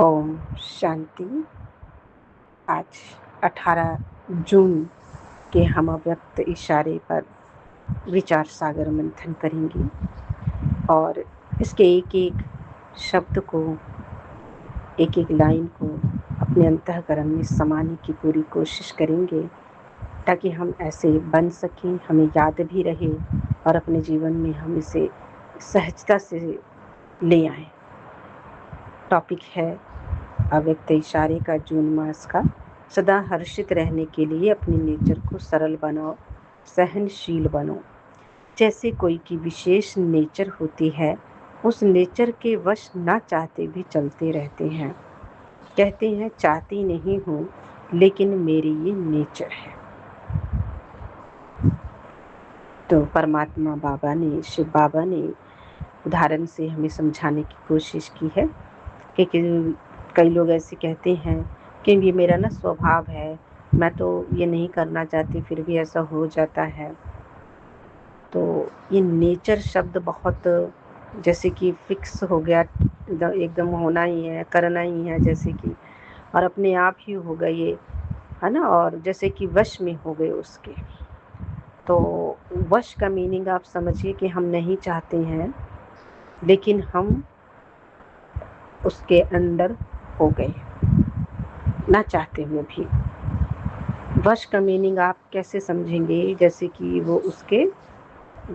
ओम शांति। आज 18 जून के हम अव्यक्त इशारे पर विचार सागर मंथन करेंगे और इसके एक एक शब्द को, एक एक लाइन को अपने अंतःकरण में समाने की पूरी कोशिश करेंगे ताकि हम ऐसे बन सकें, हमें याद भी रहे और अपने जीवन में हम इसे सहजता से ले आएं। टॉपिक है अव्यक्त इशारे का जून मास का। सदा हर्षित रहने के लिए अपने नेचर को सरल बनाओ, सहनशील बनो। जैसे कोई की विशेष नेचर होती है, उस नेचर के वश ना चाहते भी चलते रहते हैं। कहते हैं चाहती नहीं हूँ लेकिन मेरी ये नेचर है। तो परमात्मा बाबा ने, शिव बाबा ने उदाहरण से हमें समझाने की कोशिश की है कि कई लोग ऐसे कहते हैं कि ये मेरा ना स्वभाव है, मैं तो ये नहीं करना चाहती फिर भी ऐसा हो जाता है। तो ये नेचर शब्द बहुत जैसे कि फिक्स हो गया, एकदम होना ही है, करना ही है जैसे कि, और अपने आप ही हो गए ये, है ना, और जैसे कि वश में हो गए उसके। तो वश का मीनिंग आप समझिए कि हम नहीं चाहते हैं लेकिन हम उसके अंदर हो गए ना चाहते हुए भी। वश का मीनिंग आप कैसे समझेंगे? जैसे कि वो उसके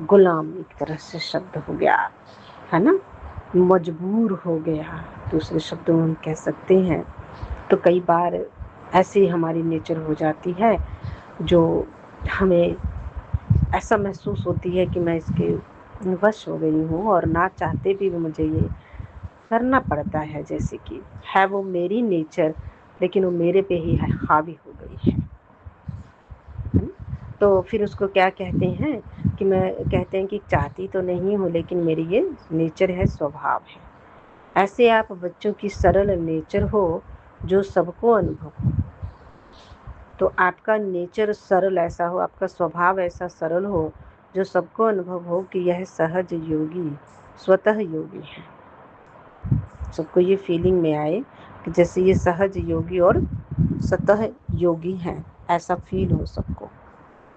गुलाम एक तरह से शब्द हो गया, है ना, मजबूर हो गया, दूसरे शब्दों में हम कह सकते हैं। तो कई बार ऐसी हमारी नेचर हो जाती है जो हमें ऐसा महसूस होती है कि मैं इसके वश हो गई हूँ और ना चाहते भी मुझे ये करना पड़ता है। जैसे कि है वो मेरी नेचर लेकिन वो मेरे पे ही हावी हो गई है। तो फिर उसको क्या कहते हैं कि कहते हैं कि चाहती तो नहीं हूँ लेकिन मेरी ये नेचर है, स्वभाव है। ऐसे आप बच्चों की सरल नेचर हो जो सबको अनुभव हो। तो आपका नेचर सरल ऐसा हो, आपका स्वभाव ऐसा सरल हो जो सबको अनुभव हो कि यह सहज योगी, स्वतः योगी है। सबको ये फीलिंग में आए कि जैसे ये सहज योगी और स्वतः योगी हैं, ऐसा फील हो सबको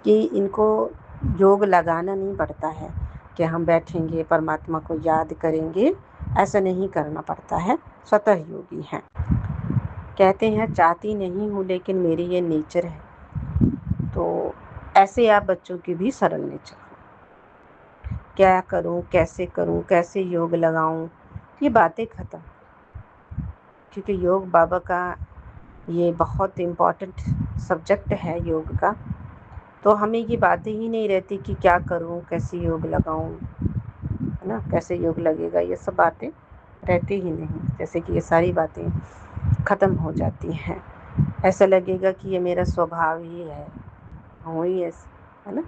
कि इनको योग लगाना नहीं पड़ता है कि हम बैठेंगे परमात्मा को याद करेंगे, ऐसा नहीं करना पड़ता है, स्वतः योगी हैं। कहते हैं चाहती नहीं हूँ लेकिन मेरी ये नेचर है। तो ऐसे आप बच्चों की भी सरल नेचर हो। क्या करूँ, कैसे योग लगाऊं, ये बातें खत्म। क्योंकि योग बाबा का ये बहुत इम्पोर्टेंट सब्जेक्ट है योग का। तो हमें ये बातें ही नहीं रहती कि क्या करूं, कैसे योग लगाऊं, है ना, कैसे योग लगेगा, ये सब बातें रहती ही नहीं। जैसे कि ये सारी बातें ख़त्म हो जाती हैं। ऐसा लगेगा कि ये मेरा स्वभाव ही है, हूँ ही ऐसे, है ना,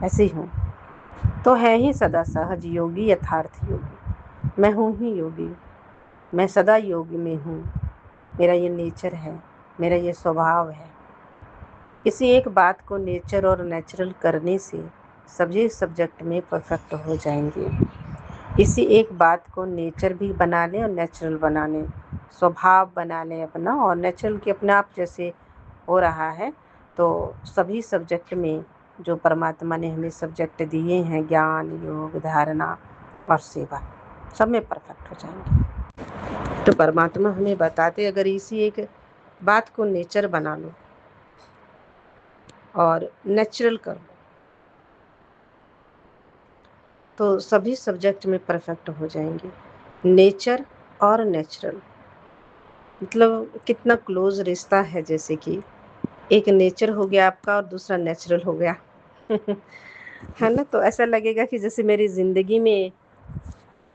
ऐसे ही हूँ। तो है ही सदा सहज योगी, यथार्थ योगी। मैं हूँ ही योगी, मैं सदा योग में हूँ, मेरा ये नेचर है, मेरा ये स्वभाव है। किसी एक बात को नेचर और नेचुरल करने से सभी सब्जेक्ट में परफेक्ट हो जाएंगे। इसी एक बात को नेचर भी बना लें और नेचुरल बना लें, स्वभाव बना लें अपना, और नेचुरल के अपने आप जैसे हो रहा है, तो सभी सब्जेक्ट में जो परमात्मा ने हमें सब्जेक्ट दिए हैं, ज्ञान, योग, धारणा और सेवा, सब में परफेक्ट हो जाएंगे। तो परमात्मा हमें बताते अगर इसी एक बात को नेचर बना लो और नेचुरल कर लो तो सभी सब्जेक्ट में परफेक्ट हो जाएंगे। नेचर और नेचुरल मतलब कितना क्लोज रिश्ता है। जैसे कि एक नेचर हो गया आपका और दूसरा नेचुरल हो गया है ना। तो ऐसा लगेगा कि जैसे मेरी जिंदगी में,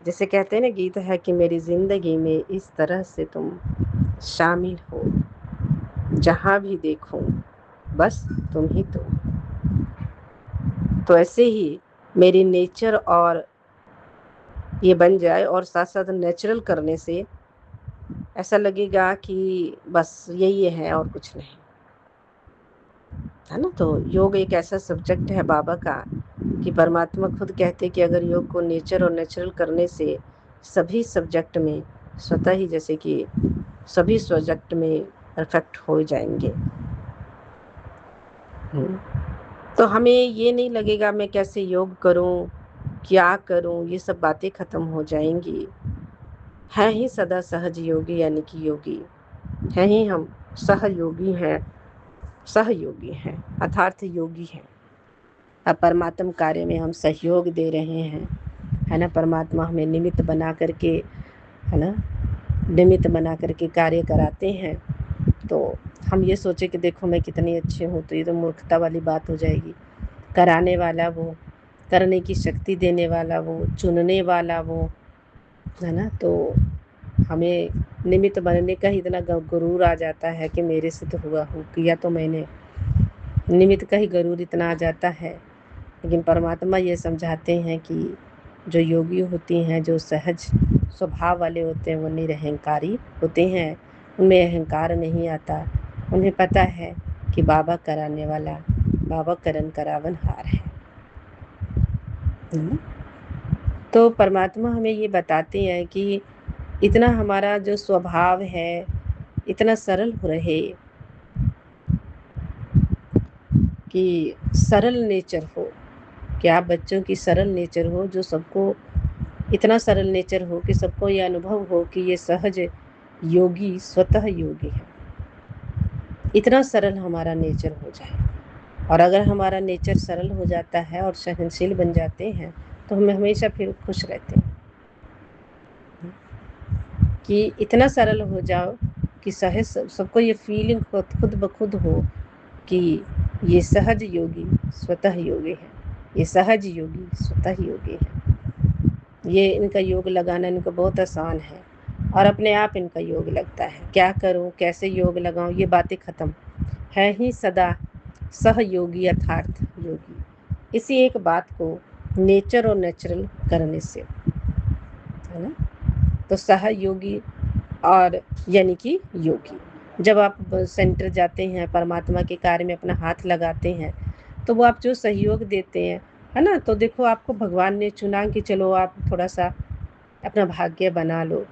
जैसे कहते हैं ना गीत है कि मेरी जिंदगी में इस तरह से तुम शामिल हो, जहां भी देखो बस तुम ही तुम। तो ऐसे ही मेरी नेचर और ये बन जाए और साथ साथ नेचुरल करने से ऐसा लगेगा कि बस यही है और कुछ नहीं, है ना। तो योग एक ऐसा सब्जेक्ट है बाबा का कि परमात्मा खुद कहते कि अगर योग को नेचर और नेचुरल करने से सभी सब्जेक्ट में स्वतः ही जैसे कि सभी सब्जेक्ट में परफेक्ट हो जाएंगे। तो हमें ये नहीं लगेगा मैं कैसे योग करूं, क्या करूं, ये सब बातें खत्म हो जाएंगी। है ही सदा सहज योगी, यानी कि योगी है ही हम, सहयोगी हैं, सहयोगी हैं अर्थात योगी हैं। अब परमात्म कार्य में हम सहयोग दे रहे हैं, है ना। परमात्मा हमें निमित्त बना करके, है ना, निमित्त बना करके कार्य कराते हैं। तो हम ये सोचे कि देखो मैं कितनी अच्छी हूँ, तो ये तो मूर्खता वाली बात हो जाएगी। कराने वाला वो, करने की शक्ति देने वाला वो, चुनने वाला वो, है ना। तो हमें निमित्त बनने का ही इतना गुरूर आ जाता है कि मेरे से तो हुआ हो, किया तो मैंने, निमित्त का ही गुरूर इतना आ जाता है। लेकिन परमात्मा ये समझाते हैं कि जो योगी होती हैं, जो सहज स्वभाव वाले होते हैं, वो निरहंकारी होते हैं, उनमें अहंकार नहीं आता। उन्हें पता है कि बाबा कराने वाला, बाबा करन करावन हार है। तो परमात्मा हमें ये बताते हैं कि इतना हमारा जो स्वभाव है इतना सरल रहे, कि सरल नेचर हो, कि आप बच्चों की सरल नेचर हो, जो सबको इतना सरल नेचर हो कि सबको ये अनुभव हो कि ये सहज योगी स्वतः योगी है। इतना सरल हमारा नेचर हो जाए, और अगर हमारा नेचर सरल हो जाता है और सहनशील बन जाते हैं, तो हम हमेशा फिर खुश रहते हैं। कि इतना सरल हो जाओ कि सहज सबको ये फीलिंग खुद ब खुद हो कि ये सहज योगी स्वतः योगी है, ये सहज योगी स्वतः योगी है। ये इनका योग लगाना इनको बहुत आसान है, और अपने आप इनका योग लगता है। क्या करूं, कैसे योग लगाऊं, ये बातें खत्म, है ही सदा सहयोगी अर्थात योगी। इसी एक बात को नेचर और नेचुरल करने से, है ना। तो सहयोगी और यानी कि योगी, जब आप सेंटर जाते हैं, परमात्मा के कार्य में अपना हाथ लगाते हैं, तो वो आप जो सहयोग देते हैं, है ना। तो देखो आपको भगवान ने चुना कि चलो आप थोड़ा सा अपना भाग्य बना लो,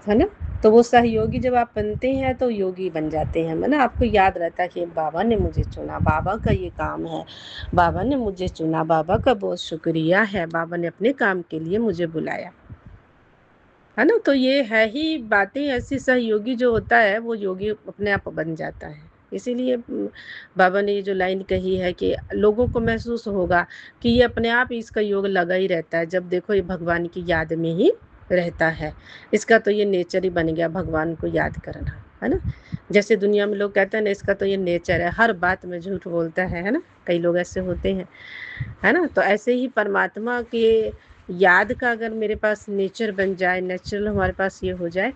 है ना। तो वो सहयोगी जब आप बनते हैं तो योगी बन जाते हैं, है ना। आपको याद रहता है कि बाबा ने मुझे चुना, बाबा का ये काम है, बाबा ने मुझे चुना, बाबा का बहुत शुक्रिया है, बाबा ने अपने काम के लिए मुझे बुलाया, है ना। तो ये है ही बातें ऐसी, सहयोगी जो होता है वो योगी अपने आप बन जाता है। इसीलिए बाबा ने ये जो लाइन कही है कि लोगों को महसूस होगा कि ये अपने आप ही इसका योग लगा ही रहता है, जब देखो ये भगवान की याद में ही रहता है। इसका तो ये नेचर ही बन गया भगवान को याद करना, है ना। जैसे दुनिया में लोग कहते हैं ना इसका तो ये नेचर है, हर बात में झूठ बोलता है ना। कई लोग ऐसे होते हैं, है ना। तो ऐसे ही परमात्मा के याद का अगर मेरे पास नेचर बन जाए, नेचुरल हमारे पास ये हो जाए,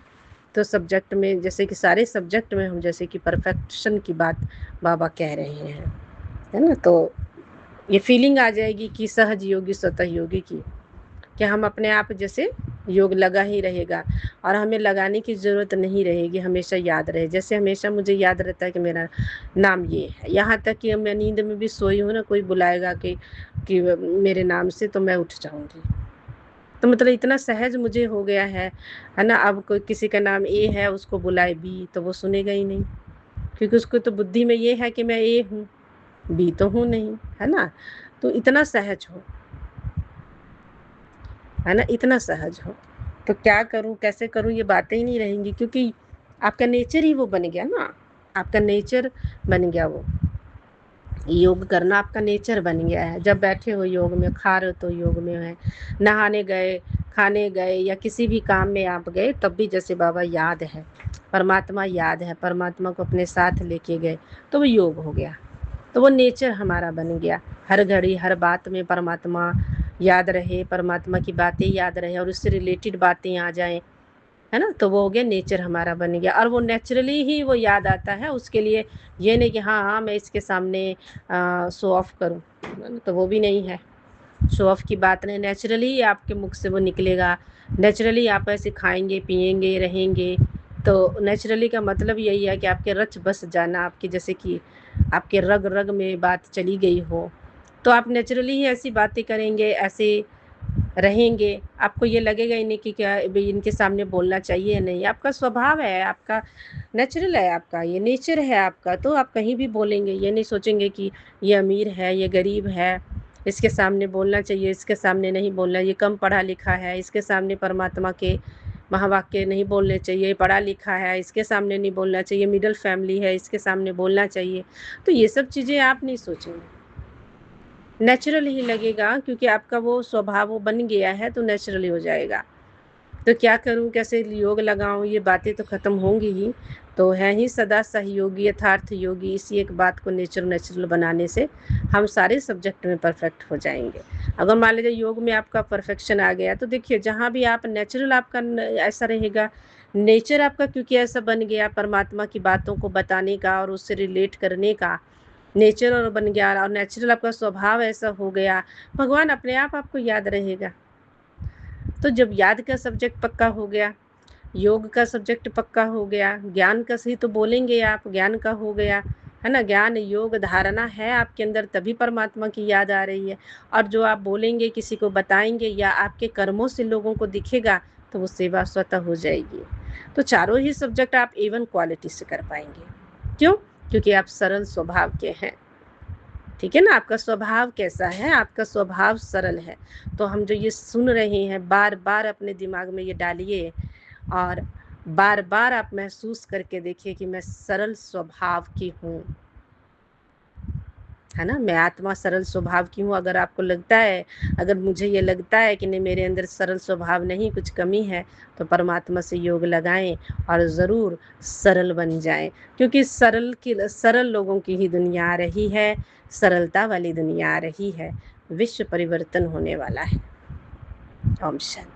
तो सब्जेक्ट में, जैसे कि सारे सब्जेक्ट में हम जैसे कि परफेक्शन की बात बाबा कह रहे हैं, है ना। तो ये फीलिंग आ जाएगी कि सहज योगी स्वतः योगी की, कि हम अपने आप जैसे योग लगा ही रहेगा, और हमें लगाने की ज़रूरत नहीं रहेगी, हमेशा याद रहे। जैसे हमेशा मुझे याद रहता है कि मेरा नाम ये है, यहाँ तक कि मैं नींद में भी सोई हूँ ना, कोई बुलाएगा कि मेरे नाम से, तो मैं उठ जाऊँगी। तो मतलब इतना सहज मुझे हो गया है ना। अब कोई किसी का नाम ए है, उसको बुलाए बी, तो वो सुनेगा ही नहीं, क्योंकि उसको तो बुद्धि में ये है कि मैं ए हूँ, बी तो हूँ नहीं, है ना। तो इतना सहज हो, है ना, इतना सहज हो। तो क्या करूं, कैसे करूं, ये बातें ही नहीं रहेंगी, क्योंकि आपका नेचर ही वो बन गया ना। आपका नेचर बन गया वो, योग करना आपका नेचर बन गया है। जब बैठे हो योग में, खा रहे हो तो योग में है, नहाने गए, खाने गए, या किसी भी काम में आप गए, तब भी जैसे बाबा याद है, परमात्मा याद है, परमात्मा को अपने साथ लेके गए, तो वो योग हो गया। तो वो नेचर हमारा बन गया। हर घड़ी हर बात में परमात्मा याद रहे, परमात्मा की बातें याद रहे, और उससे रिलेटेड बातें आ जाएं, है ना। तो वो हो गया, नेचर हमारा बन गया, और वो नेचुरली ही वो याद आता है। उसके लिए ये नहीं कि हाँ हाँ मैं इसके सामने शो ऑफ करूँ, तो वो भी नहीं है। शो ऑफ की बात नहीं, नेचुरली आपके मुख से वो निकलेगा। नेचुरली आप ऐसे खाएंगे पिएंगे रहेंगे, तो नेचुरली का मतलब यही है कि आपके रच बस जाना, आपके जैसे कि आपके रग रग में बात चली गई हो, तो आप नेचुरली ही ऐसी बातें करेंगे, ऐसे रहेंगे, आपको ये लगेगा ही नहीं कि क्या इनके सामने बोलना चाहिए या नहीं। आपका स्वभाव है, आपका नेचुरल है, आपका ये नेचर है आपका, तो आप कहीं भी बोलेंगे। ये नहीं सोचेंगे कि ये अमीर है, ये गरीब है, इसके सामने बोलना चाहिए, इसके सामने नहीं बोलना, ये कम पढ़ा लिखा है, इसके सामने परमात्मा के महावाक्य नहीं बोलने चाहिए, पढ़ा लिखा है, इसके सामने नहीं बोलना चाहिए, मिडिल फैमिली है, इसके सामने बोलना चाहिए। तो ये सब चीज़ें आप नहीं सोचेंगे, नेचुरल ही लगेगा, क्योंकि आपका वो स्वभाव वो बन गया है, तो नेचुरली हो जाएगा। तो क्या करूं, कैसे योग लगाऊं, ये बातें तो खत्म होंगी ही। तो है ही सदा सहयोगी यथार्थ योगी, इसी एक बात को नेचुरल बनाने से हम सारे सब्जेक्ट में परफेक्ट हो जाएंगे। अगर मान लीजिए योग में आपका परफेक्शन आ गया, तो देखिए जहाँ भी आप नेचुरल आपका ऐसा रहेगा, नेचर आपका क्योंकि ऐसा बन गया परमात्मा की बातों को बताने का और उससे रिलेट करने का, नेचर और बन गया और नेचुरल आपका स्वभाव ऐसा हो गया, भगवान अपने आप आपको याद रहेगा। तो जब याद का सब्जेक्ट पक्का हो गया, योग का सब्जेक्ट पक्का हो गया, ज्ञान का सही तो बोलेंगे आप, ज्ञान का हो गया है ना, ज्ञान योग धारणा है आपके अंदर, तभी परमात्मा की याद आ रही है। और जो आप बोलेंगे, किसी को बताएंगे या आपके कर्मों से लोगों को दिखेगा, तो वो सेवा स्वतः हो जाएगी। तो चारों ही सब्जेक्ट आप A1 क्वालिटी से कर पाएंगे। क्यों? क्योंकि आप सरल स्वभाव के हैं। ठीक है ना, आपका स्वभाव कैसा है, आपका स्वभाव सरल है। तो हम जो ये सुन रहे हैं, बार बार अपने दिमाग में ये डालिए और बार बार आप महसूस करके देखिए कि मैं सरल स्वभाव की हूँ, है ना, मैं आत्मा सरल स्वभाव की हूँ। अगर आपको लगता है, अगर मुझे ये लगता है कि नहीं मेरे अंदर सरल स्वभाव नहीं, कुछ कमी है, तो परमात्मा से योग लगाएं और ज़रूर सरल बन जाएं, क्योंकि सरल लोगों की ही दुनिया आ रही है, सरलता वाली दुनिया आ रही है, विश्व परिवर्तन होने वाला है। ओम शांति।